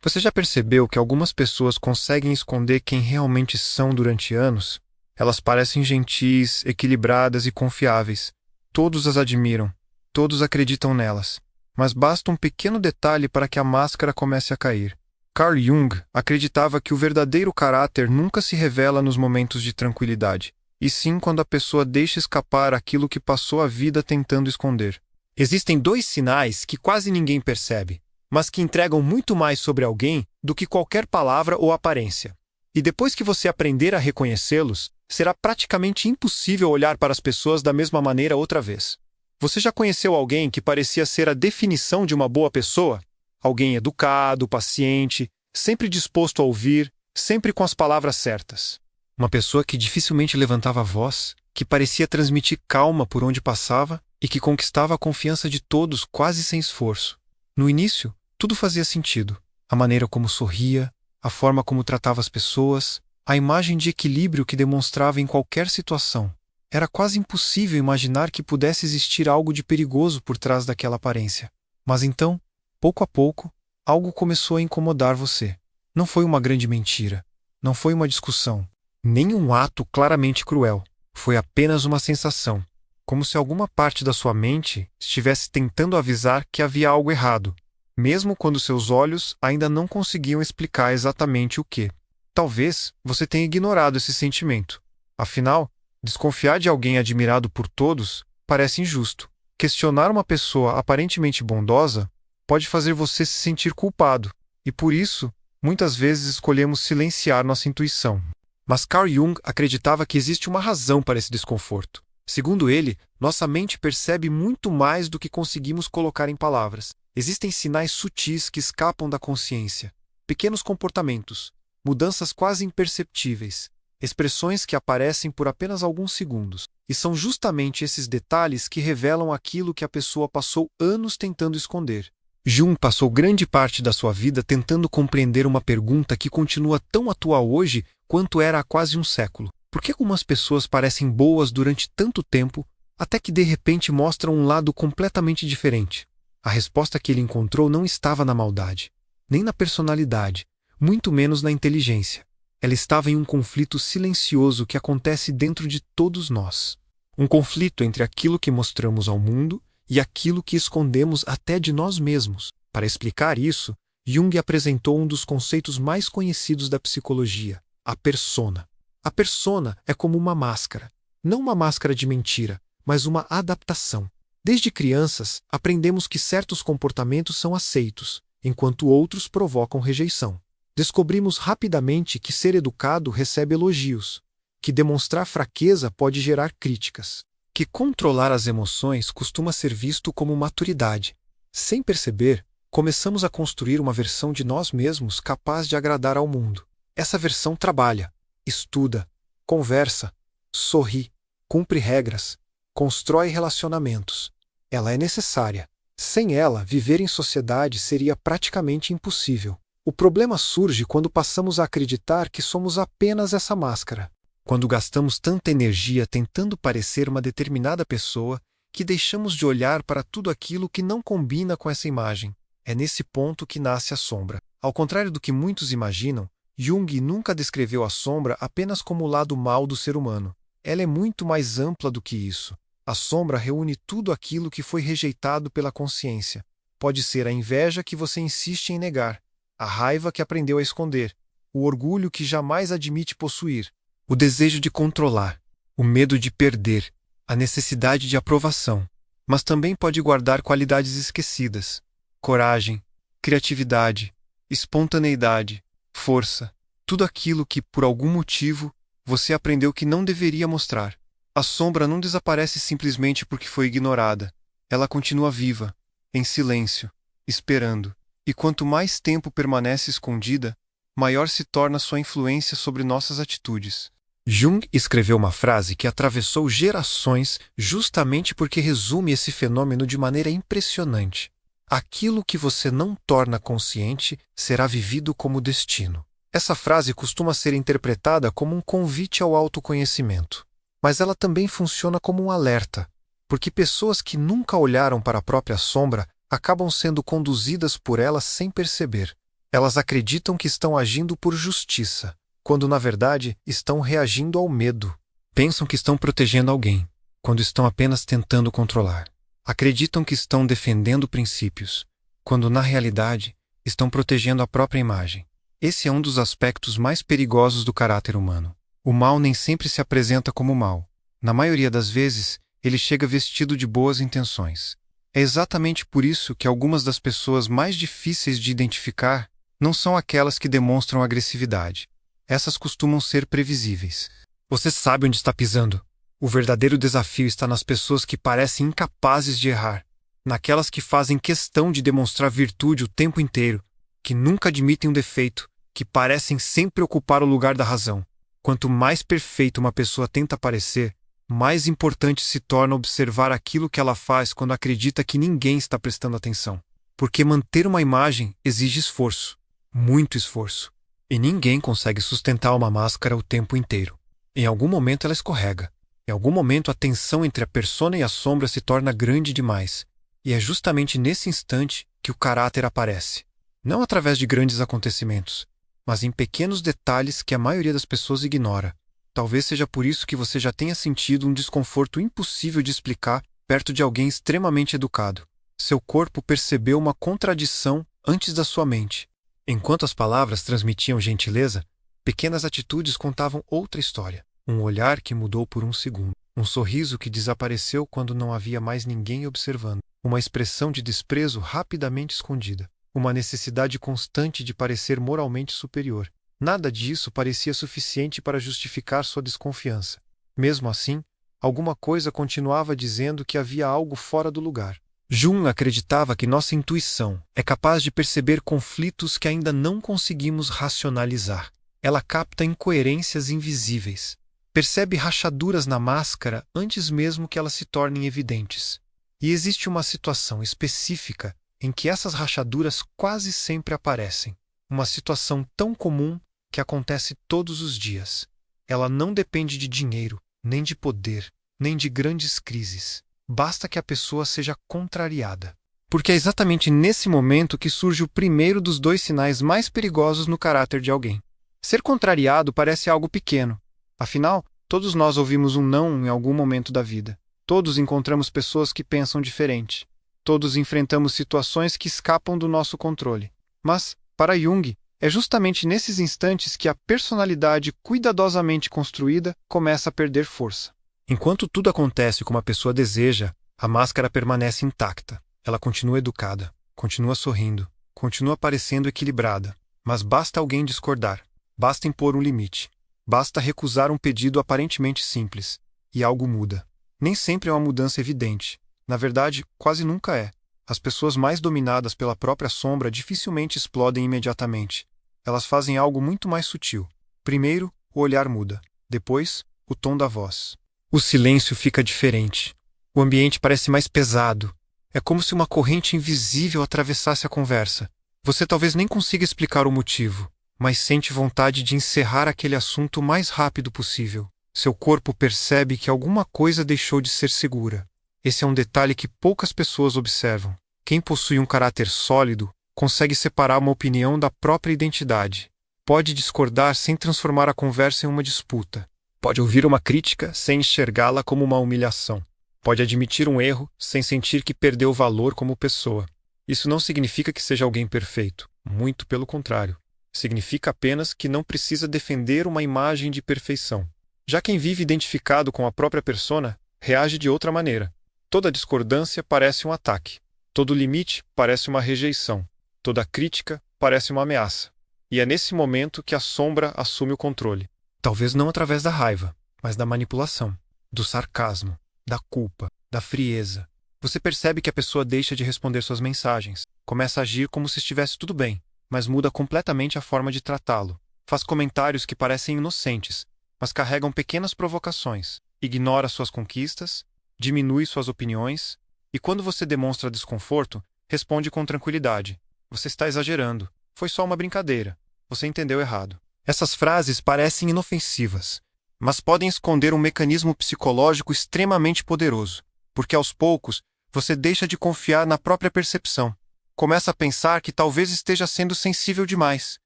Você já percebeu que algumas pessoas conseguem esconder quem realmente são durante anos? Elas parecem gentis, equilibradas e confiáveis. Todos as admiram, todos acreditam nelas. Mas basta um pequeno detalhe para que a máscara comece a cair. Carl Jung acreditava que o verdadeiro caráter nunca se revela nos momentos de tranquilidade, e sim quando a pessoa deixa escapar aquilo que passou a vida tentando esconder. Existem dois sinais que quase ninguém percebe, mas que entregam muito mais sobre alguém do que qualquer palavra ou aparência. E depois que você aprender a reconhecê-los, será praticamente impossível olhar para as pessoas da mesma maneira outra vez. Você já conheceu alguém que parecia ser a definição de uma boa pessoa? Alguém educado, paciente, sempre disposto a ouvir, sempre com as palavras certas. Uma pessoa que dificilmente levantava a voz, que parecia transmitir calma por onde passava e que conquistava a confiança de todos quase sem esforço. No início, tudo fazia sentido. A maneira como sorria, a forma como tratava as pessoas, a imagem de equilíbrio que demonstrava em qualquer situação. Era quase impossível imaginar que pudesse existir algo de perigoso por trás daquela aparência. Mas então, pouco a pouco, algo começou a incomodar você. Não foi uma grande mentira, não foi uma discussão, nem um ato claramente cruel. Foi apenas uma sensação, como se alguma parte da sua mente estivesse tentando avisar que havia algo errado, mesmo quando seus olhos ainda não conseguiam explicar exatamente o que. Talvez você tenha ignorado esse sentimento. Afinal, desconfiar de alguém admirado por todos parece injusto. Questionar uma pessoa aparentemente bondosa pode fazer você se sentir culpado, e por isso, muitas vezes escolhemos silenciar nossa intuição. Mas Carl Jung acreditava que existe uma razão para esse desconforto. Segundo ele, nossa mente percebe muito mais do que conseguimos colocar em palavras. Existem sinais sutis que escapam da consciência, pequenos comportamentos, mudanças quase imperceptíveis, expressões que aparecem por apenas alguns segundos. E são justamente esses detalhes que revelam aquilo que a pessoa passou anos tentando esconder. Jung passou grande parte da sua vida tentando compreender uma pergunta que continua tão atual hoje quanto era há quase um século. Por que algumas pessoas parecem boas durante tanto tempo, até que de repente mostram um lado completamente diferente? A resposta que ele encontrou não estava na maldade, nem na personalidade, muito menos na inteligência. Ela estava em um conflito silencioso que acontece dentro de todos nós. Um conflito entre aquilo que mostramos ao mundo e aquilo que escondemos até de nós mesmos. Para explicar isso, Jung apresentou um dos conceitos mais conhecidos da psicologia, a persona. A persona é como uma máscara, não uma máscara de mentira, mas uma adaptação. Desde crianças, aprendemos que certos comportamentos são aceitos, enquanto outros provocam rejeição. Descobrimos rapidamente que ser educado recebe elogios, que demonstrar fraqueza pode gerar críticas, que controlar as emoções costuma ser visto como maturidade. Sem perceber, começamos a construir uma versão de nós mesmos capaz de agradar ao mundo. Essa versão trabalha, estuda, conversa, sorri, cumpre regras, constrói relacionamentos. Ela é necessária. Sem ela, viver em sociedade seria praticamente impossível. O problema surge quando passamos a acreditar que somos apenas essa máscara. Quando gastamos tanta energia tentando parecer uma determinada pessoa, que deixamos de olhar para tudo aquilo que não combina com essa imagem. É nesse ponto que nasce a sombra. Ao contrário do que muitos imaginam, Jung nunca descreveu a sombra apenas como o lado mau do ser humano. Ela é muito mais ampla do que isso. A sombra reúne tudo aquilo que foi rejeitado pela consciência. Pode ser a inveja que você insiste em negar, a raiva que aprendeu a esconder, o orgulho que jamais admite possuir, o desejo de controlar, o medo de perder, a necessidade de aprovação. Mas também pode guardar qualidades esquecidas: coragem, criatividade, espontaneidade, força, tudo aquilo que, por algum motivo, você aprendeu que não deveria mostrar. A sombra não desaparece simplesmente porque foi ignorada. Ela continua viva, em silêncio, esperando. E quanto mais tempo permanece escondida, maior se torna sua influência sobre nossas atitudes. Jung escreveu uma frase que atravessou gerações justamente porque resume esse fenômeno de maneira impressionante. Aquilo que você não torna consciente será vivido como destino. Essa frase costuma ser interpretada como um convite ao autoconhecimento. Mas ela também funciona como um alerta, porque pessoas que nunca olharam para a própria sombra acabam sendo conduzidas por ela sem perceber. Elas acreditam que estão agindo por justiça, quando na verdade estão reagindo ao medo. Pensam que estão protegendo alguém, quando estão apenas tentando controlar. Acreditam que estão defendendo princípios, quando na realidade estão protegendo a própria imagem. Esse é um dos aspectos mais perigosos do caráter humano. O mal nem sempre se apresenta como mal. Na maioria das vezes, ele chega vestido de boas intenções. É exatamente por isso que algumas das pessoas mais difíceis de identificar não são aquelas que demonstram agressividade. Essas costumam ser previsíveis. Você sabe onde está pisando. O verdadeiro desafio está nas pessoas que parecem incapazes de errar, naquelas que fazem questão de demonstrar virtude o tempo inteiro, que nunca admitem um defeito, que parecem sempre ocupar o lugar da razão. Quanto mais perfeita uma pessoa tenta parecer, mais importante se torna observar aquilo que ela faz quando acredita que ninguém está prestando atenção. Porque manter uma imagem exige esforço, muito esforço. E ninguém consegue sustentar uma máscara o tempo inteiro. Em algum momento ela escorrega. Em algum momento a tensão entre a persona e a sombra se torna grande demais. E é justamente nesse instante que o caráter aparece. Não através de grandes acontecimentos, mas em pequenos detalhes que a maioria das pessoas ignora. Talvez seja por isso que você já tenha sentido um desconforto impossível de explicar perto de alguém extremamente educado. Seu corpo percebeu uma contradição antes da sua mente. Enquanto as palavras transmitiam gentileza, pequenas atitudes contavam outra história. Um olhar que mudou por um segundo. Um sorriso que desapareceu quando não havia mais ninguém observando. Uma expressão de desprezo rapidamente escondida. Uma necessidade constante de parecer moralmente superior. Nada disso parecia suficiente para justificar sua desconfiança. Mesmo assim, alguma coisa continuava dizendo que havia algo fora do lugar. Jung acreditava que nossa intuição é capaz de perceber conflitos que ainda não conseguimos racionalizar. Ela capta incoerências invisíveis. Percebe rachaduras na máscara antes mesmo que elas se tornem evidentes. E existe uma situação específica em que essas rachaduras quase sempre aparecem. Uma situação tão comum que acontece todos os dias. Ela não depende de dinheiro, nem de poder, nem de grandes crises. Basta que a pessoa seja contrariada. Porque é exatamente nesse momento que surge o primeiro dos dois sinais mais perigosos no caráter de alguém. Ser contrariado parece algo pequeno. Afinal, todos nós ouvimos um não em algum momento da vida. Todos encontramos pessoas que pensam diferente. Todos enfrentamos situações que escapam do nosso controle. Mas, para Jung, é justamente nesses instantes que a personalidade cuidadosamente construída começa a perder força. Enquanto tudo acontece como a pessoa deseja, a máscara permanece intacta. Ela continua educada, continua sorrindo, continua parecendo equilibrada. Mas basta alguém discordar, basta impor um limite, basta recusar um pedido aparentemente simples, e algo muda. Nem sempre é uma mudança evidente. Na verdade, quase nunca é. As pessoas mais dominadas pela própria sombra dificilmente explodem imediatamente. Elas fazem algo muito mais sutil. Primeiro, o olhar muda. Depois, o tom da voz. O silêncio fica diferente. O ambiente parece mais pesado. É como se uma corrente invisível atravessasse a conversa. Você talvez nem consiga explicar o motivo, mas sente vontade de encerrar aquele assunto o mais rápido possível. Seu corpo percebe que alguma coisa deixou de ser segura. Esse é um detalhe que poucas pessoas observam. Quem possui um caráter sólido consegue separar uma opinião da própria identidade. Pode discordar sem transformar a conversa em uma disputa. Pode ouvir uma crítica sem enxergá-la como uma humilhação. Pode admitir um erro sem sentir que perdeu valor como pessoa. Isso não significa que seja alguém perfeito. Muito pelo contrário. Significa apenas que não precisa defender uma imagem de perfeição. Já quem vive identificado com a própria persona reage de outra maneira. Toda discordância parece um ataque. Todo limite parece uma rejeição. Toda crítica parece uma ameaça. E é nesse momento que a sombra assume o controle. Talvez não através da raiva, mas da manipulação, do sarcasmo, da culpa, da frieza. Você percebe que a pessoa deixa de responder suas mensagens, começa a agir como se estivesse tudo bem, mas muda completamente a forma de tratá-lo. Faz comentários que parecem inocentes, mas carregam pequenas provocações. Ignora suas conquistas, diminui suas opiniões, e quando você demonstra desconforto, responde com tranquilidade. Você está exagerando. Foi só uma brincadeira. Você entendeu errado. Essas frases parecem inofensivas, mas podem esconder um mecanismo psicológico extremamente poderoso, porque aos poucos você deixa de confiar na própria percepção. Começa a pensar que talvez esteja sendo sensível demais,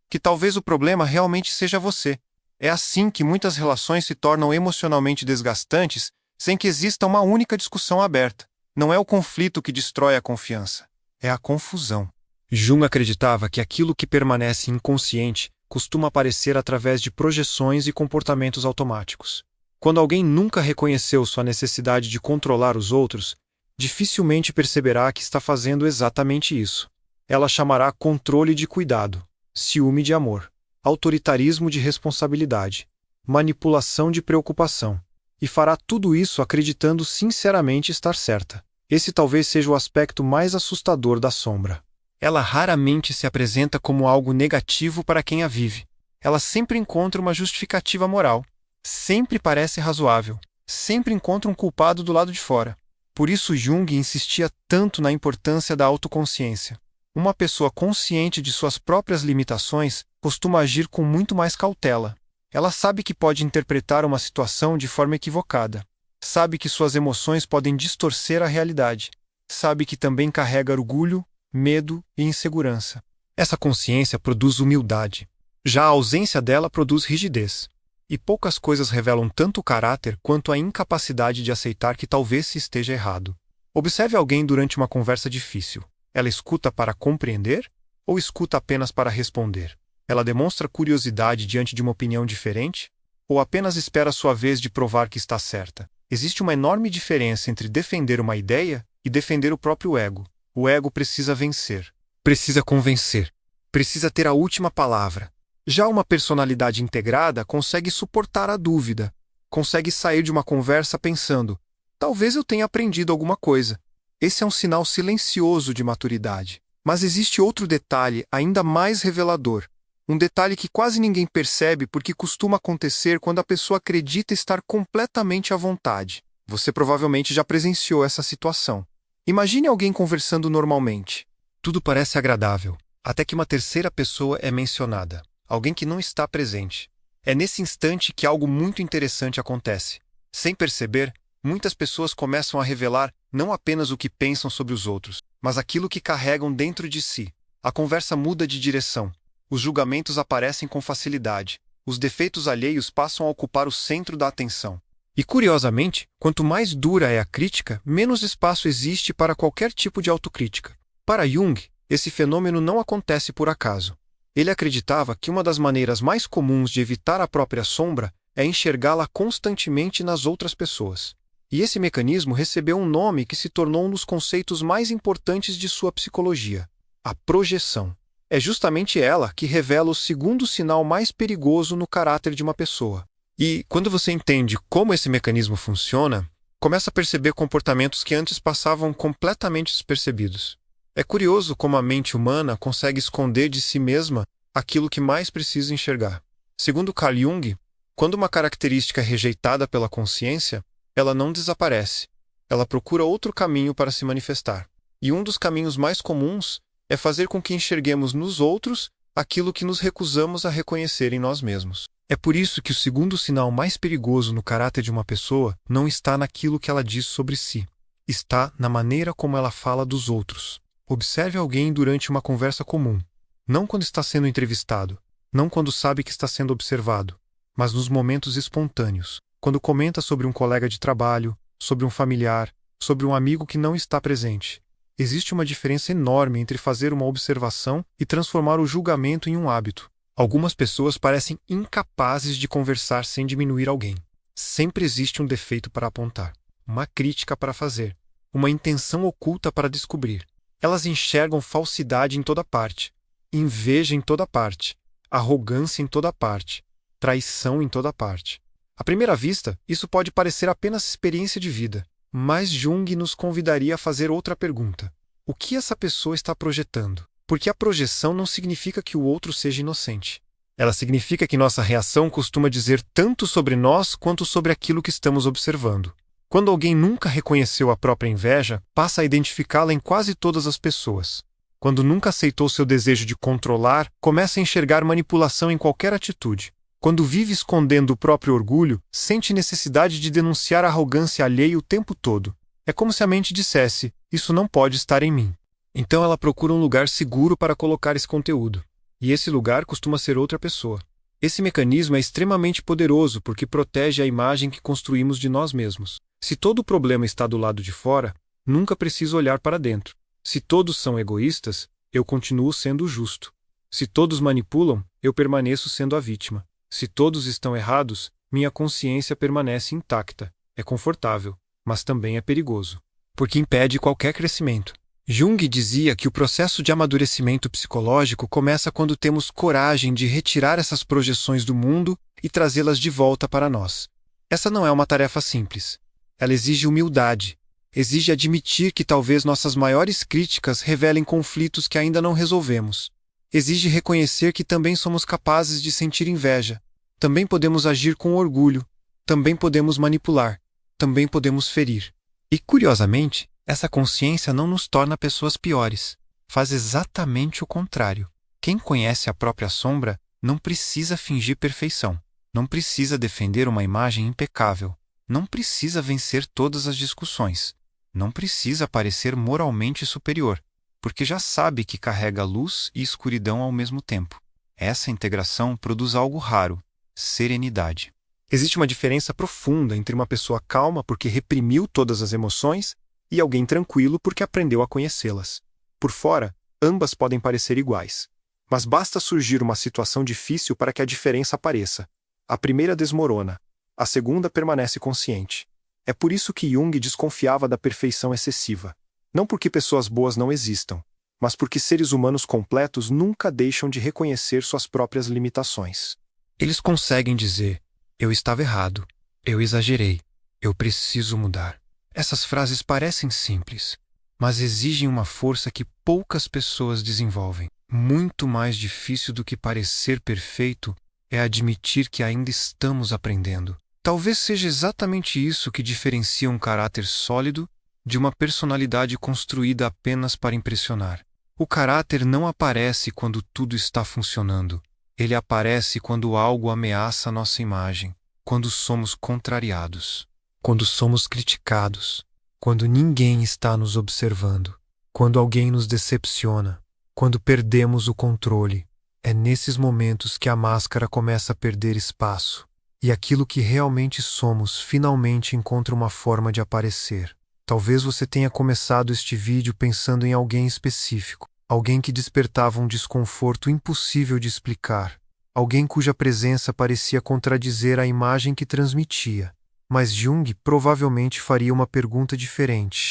que talvez o problema realmente seja você. É assim que muitas relações se tornam emocionalmente desgastantes sem que exista uma única discussão aberta. Não é o conflito que destrói a confiança, é a confusão. Jung acreditava que aquilo que permanece inconsciente costuma aparecer através de projeções e comportamentos automáticos. Quando alguém nunca reconheceu sua necessidade de controlar os outros, dificilmente perceberá que está fazendo exatamente isso. Ela chamará controle de cuidado, ciúme de amor, autoritarismo de responsabilidade, manipulação de preocupação, e fará tudo isso acreditando sinceramente estar certa. Esse talvez seja o aspecto mais assustador da sombra. Ela raramente se apresenta como algo negativo para quem a vive. Ela sempre encontra uma justificativa moral, sempre parece razoável, sempre encontra um culpado do lado de fora. Por isso Jung insistia tanto na importância da autoconsciência. Uma pessoa consciente de suas próprias limitações costuma agir com muito mais cautela. Ela sabe que pode interpretar uma situação de forma equivocada. Sabe que suas emoções podem distorcer a realidade. Sabe que também carrega orgulho, medo e insegurança. Essa consciência produz humildade. Já a ausência dela produz rigidez. E poucas coisas revelam tanto o caráter quanto a incapacidade de aceitar que talvez se esteja errado. Observe alguém durante uma conversa difícil. Ela escuta para compreender ou escuta apenas para responder? Ela demonstra curiosidade diante de uma opinião diferente ou apenas espera a sua vez de provar que está certa? Existe uma enorme diferença entre defender uma ideia e defender o próprio ego. O ego precisa vencer, precisa convencer, precisa ter a última palavra. Já uma personalidade integrada consegue suportar a dúvida, consegue sair de uma conversa pensando: talvez eu tenha aprendido alguma coisa. Esse é um sinal silencioso de maturidade. Mas existe outro detalhe ainda mais revelador. Um detalhe que quase ninguém percebe porque costuma acontecer quando a pessoa acredita estar completamente à vontade. Você provavelmente já presenciou essa situação. Imagine alguém conversando normalmente. Tudo parece agradável, até que uma terceira pessoa é mencionada, alguém que não está presente. É nesse instante que algo muito interessante acontece. Sem perceber, muitas pessoas começam a revelar não apenas o que pensam sobre os outros, mas aquilo que carregam dentro de si. A conversa muda de direção. Os julgamentos aparecem com facilidade. Os defeitos alheios passam a ocupar o centro da atenção. E, curiosamente, quanto mais dura é a crítica, menos espaço existe para qualquer tipo de autocrítica. Para Jung, esse fenômeno não acontece por acaso. Ele acreditava que uma das maneiras mais comuns de evitar a própria sombra é enxergá-la constantemente nas outras pessoas. E esse mecanismo recebeu um nome que se tornou um dos conceitos mais importantes de sua psicologia: a projeção. É justamente ela que revela o segundo sinal mais perigoso no caráter de uma pessoa. E, quando você entende como esse mecanismo funciona, começa a perceber comportamentos que antes passavam completamente despercebidos. É curioso como a mente humana consegue esconder de si mesma aquilo que mais precisa enxergar. Segundo Carl Jung, quando uma característica é rejeitada pela consciência, ela não desaparece. Ela procura outro caminho para se manifestar. E um dos caminhos mais comuns é fazer com que enxerguemos nos outros aquilo que nos recusamos a reconhecer em nós mesmos. É por isso que o segundo sinal mais perigoso no caráter de uma pessoa não está naquilo que ela diz sobre si. Está na maneira como ela fala dos outros. Observe alguém durante uma conversa comum. Não quando está sendo entrevistado, não quando sabe que está sendo observado, mas nos momentos espontâneos. Quando comenta sobre um colega de trabalho, sobre um familiar, sobre um amigo que não está presente. Existe uma diferença enorme entre fazer uma observação e transformar o julgamento em um hábito. Algumas pessoas parecem incapazes de conversar sem diminuir alguém. Sempre existe um defeito para apontar, uma crítica para fazer, uma intenção oculta para descobrir. Elas enxergam falsidade em toda parte, inveja em toda parte, arrogância em toda parte, traição em toda parte. À primeira vista, isso pode parecer apenas experiência de vida, mas Jung nos convidaria a fazer outra pergunta. O que essa pessoa está projetando? Porque a projeção não significa que o outro seja inocente. Ela significa que nossa reação costuma dizer tanto sobre nós quanto sobre aquilo que estamos observando. Quando alguém nunca reconheceu a própria inveja, passa a identificá-la em quase todas as pessoas. Quando nunca aceitou seu desejo de controlar, começa a enxergar manipulação em qualquer atitude. Quando vive escondendo o próprio orgulho, sente necessidade de denunciar a arrogância alheia o tempo todo. É como se a mente dissesse: isso não pode estar em mim. Então ela procura um lugar seguro para colocar esse conteúdo. E esse lugar costuma ser outra pessoa. Esse mecanismo é extremamente poderoso porque protege a imagem que construímos de nós mesmos. Se todo o problema está do lado de fora, nunca preciso olhar para dentro. Se todos são egoístas, eu continuo sendo justo. Se todos manipulam, eu permaneço sendo a vítima. Se todos estão errados, minha consciência permanece intacta. É confortável, mas também é perigoso, porque impede qualquer crescimento. Jung dizia que o processo de amadurecimento psicológico começa quando temos coragem de retirar essas projeções do mundo e trazê-las de volta para nós. Essa não é uma tarefa simples. Ela exige humildade. Exige admitir que talvez nossas maiores críticas revelem conflitos que ainda não resolvemos. Exige reconhecer que também somos capazes de sentir inveja. Também podemos agir com orgulho. Também podemos manipular. Também podemos ferir. E, curiosamente, essa consciência não nos torna pessoas piores. Faz exatamente o contrário. Quem conhece a própria sombra não precisa fingir perfeição. Não precisa defender uma imagem impecável. Não precisa vencer todas as discussões. Não precisa parecer moralmente superior, porque já sabe que carrega luz e escuridão ao mesmo tempo. Essa integração produz algo raro: serenidade. Existe uma diferença profunda entre uma pessoa calma porque reprimiu todas as emoções e alguém tranquilo porque aprendeu a conhecê-las. Por fora, ambas podem parecer iguais. Mas basta surgir uma situação difícil para que a diferença apareça. A primeira desmorona, a segunda permanece consciente. É por isso que Jung desconfiava da perfeição excessiva. Não porque pessoas boas não existam, mas porque seres humanos completos nunca deixam de reconhecer suas próprias limitações. Eles conseguem dizer: eu estava errado, eu exagerei, eu preciso mudar. Essas frases parecem simples, mas exigem uma força que poucas pessoas desenvolvem. Muito mais difícil do que parecer perfeito é admitir que ainda estamos aprendendo. Talvez seja exatamente isso que diferencia um caráter sólido de uma personalidade construída apenas para impressionar. O caráter não aparece quando tudo está funcionando. Ele aparece quando algo ameaça nossa imagem, quando somos contrariados, quando somos criticados, quando ninguém está nos observando, quando alguém nos decepciona, quando perdemos o controle. É nesses momentos que a máscara começa a perder espaço e aquilo que realmente somos finalmente encontra uma forma de aparecer. Talvez você tenha começado este vídeo pensando em alguém específico, alguém que despertava um desconforto impossível de explicar, alguém cuja presença parecia contradizer a imagem que transmitia. Mas Jung provavelmente faria uma pergunta diferente.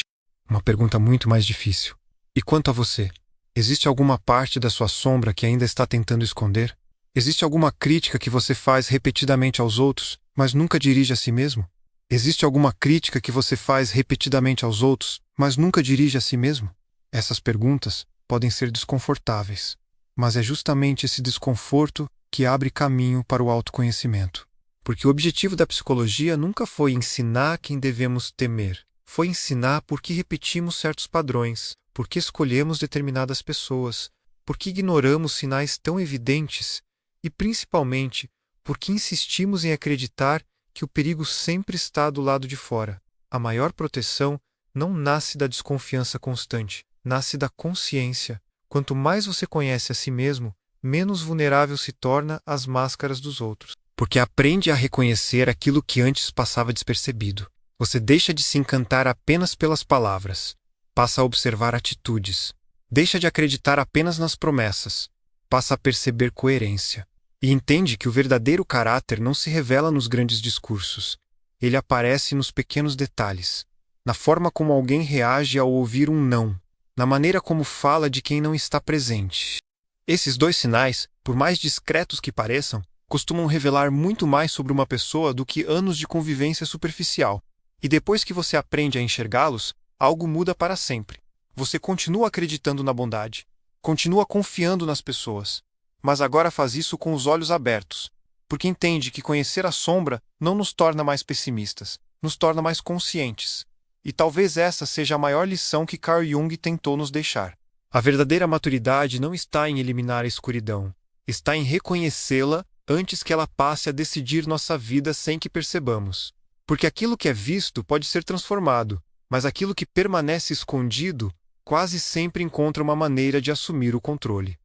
Uma pergunta muito mais difícil. E quanto a você? Existe alguma parte da sua sombra que ainda está tentando esconder? Existe alguma crítica que você faz repetidamente aos outros, mas nunca dirige a si mesmo? Existe alguma crítica que você faz repetidamente aos outros, mas nunca dirige a si mesmo? Essas perguntas podem ser desconfortáveis, mas é justamente esse desconforto que abre caminho para o autoconhecimento. Porque o objetivo da psicologia nunca foi ensinar quem devemos temer. Foi ensinar por que repetimos certos padrões, por que escolhemos determinadas pessoas, por que ignoramos sinais tão evidentes e, principalmente, por que insistimos em acreditar que o perigo sempre está do lado de fora. A maior proteção não nasce da desconfiança constante, nasce da consciência. Quanto mais você conhece a si mesmo, menos vulnerável se torna às máscaras dos outros. Porque aprende a reconhecer aquilo que antes passava despercebido. Você deixa de se encantar apenas pelas palavras. Passa a observar atitudes. Deixa de acreditar apenas nas promessas. Passa a perceber coerência. E entende que o verdadeiro caráter não se revela nos grandes discursos. Ele aparece nos pequenos detalhes. Na forma como alguém reage ao ouvir um não. Na maneira como fala de quem não está presente. Esses dois sinais, por mais discretos que pareçam, costumam revelar muito mais sobre uma pessoa do que anos de convivência superficial. E depois que você aprende a enxergá-los, algo muda para sempre. Você continua acreditando na bondade, continua confiando nas pessoas, mas agora faz isso com os olhos abertos, porque entende que conhecer a sombra não nos torna mais pessimistas, nos torna mais conscientes. E talvez essa seja a maior lição que Carl Jung tentou nos deixar. A verdadeira maturidade não está em eliminar a escuridão, está em reconhecê-la antes que ela passe a decidir nossa vida sem que percebamos. Porque aquilo que é visto pode ser transformado, mas aquilo que permanece escondido quase sempre encontra uma maneira de assumir o controle.